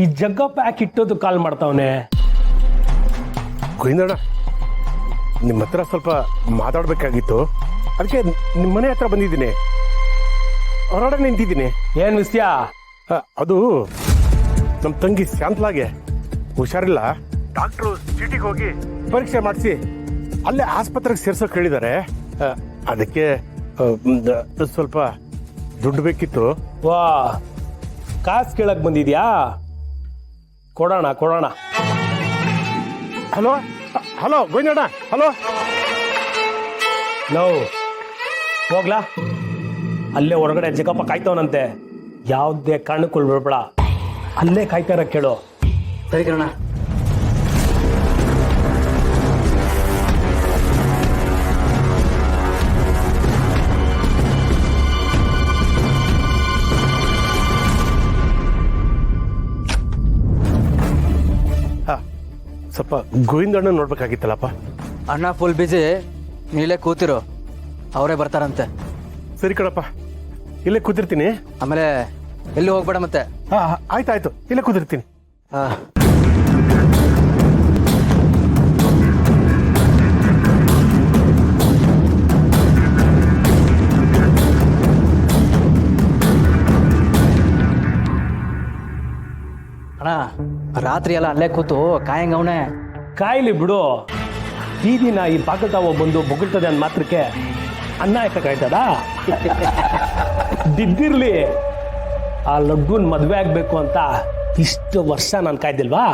ಈ ಜಗ್ಗಪ್ಪ ಯಾಕೆ ಇಟ್ಟೋದು ಕಾಲ್ ಮಾಡ್ತಾವನೆ? ಗೋವಿಂದಣ್ಣ, ನಿಮ್ಮ ಹತ್ರ ಸ್ವಲ್ಪ ಮಾತಾಡ್ಬೇಕಾಗಿತ್ತು. ಅದಕ್ಕೆ ನಿಮ್ಮ ಮನೆ ಹತ್ರ ಬಂದಿದ್ದೀನಿ. ಹೊರಗಡೆ ನಿಂತಿದ್ದೀನಿ. ಏನ್ ವಿಷಯ? ಅದು ನಮ್ಮ ತಂಗಿ ಶಾಂತಲಾಗೆ ಹುಷಾರಿಲ್ಲ. ಡಾಕ್ಟ್ರು ಚೀಟಿಗೆ ಹೋಗಿ ಪರೀಕ್ಷೆ ಮಾಡಿಸಿ ಅಲ್ಲೇ ಆಸ್ಪತ್ರೆಗೆ ಸೇರ್ಸೋಕೆ ಹೇಳಿದ್ದಾರೆ. ಅದಕ್ಕೆ ಸ್ವಲ್ಪ ದುಡ್ಡು ಬೇಕಿತ್ತು. ವಾ, ಕಾಸು ಕೇಳಕ್ ಬಂದಿದ್ಯಾ? ಕೊಡೋಣ ಕೊಡೋಣ. ಹಲೋ ಹಲೋ ಗೋವಿಂದಣ್ಣ, ಹಲೋ. ನೋ ಹೋಗ್ಲಾ? ಅಲ್ಲೇ ಹೊರಗಡೆ ಜಗಪ್ಪ ಕಾಯ್ತವನಂತೆ. ಯಾವುದೇ ಕಾರಣಕ್ಕೂ ಬಿಡ್ಬೇಡ, ಅಲ್ಲೇ ಕಾಯ್ತಾರ ಕೇಳು. ಸರಿ ಕಣ. ಸ್ವಲ್ಪ ಗೋವಿಂದಣ್ಣ ನೋಡ್ಬೇಕಾಗಿತ್ತಲ್ಲಪ್ಪ. ಅಣ್ಣ ಫುಲ್ ಬಿಜಿ, ನೀಲೇ ಕೂತಿರು, ಅವರೇ ಬರ್ತಾರಂತೆ. ಸರಿ ಕಣಪ್ಪ, ಇಲ್ಲೇ ಕೂತಿರ್ತೀನಿ. ಆಮೇಲೆ ಎಲ್ಲಿ ಹೋಗ್ಬೇಡ ಮತ್ತೆ. ಆಯ್ತಾಯ್ತು, ಇಲ್ಲೇ ಕೂತಿರ್ತೀನಿ. ಅಣ್ಣ ರಾತ್ರಿ ಎಲ್ಲ ಅಲ್ಲೇ ಕೂತು ಕಾಯಂಗ ಅವನೇ. ಕಾಯಿಲಿ ಬಿಡು. ಬೀದಿನ ಈ ಬಾಗಲ್ತಾವ ಬಂದು ಬೊಗಳ್ತದೆ ಅಂದ ಮಾತ್ರಕ್ಕೆ ಅನ್ನ ಯಾಕೆ ಕಾಯ್ತದ? ಬಿದ್ದಿರ್ಲಿ, ಆ ಲಡ್ಡುನ್ ಮದ್ವೆ ಆಗ್ಬೇಕು ಅಂತ ಇಷ್ಟು ವರ್ಷ ನಾನು ಕಾಯ್ದಿಲ್ವಾ?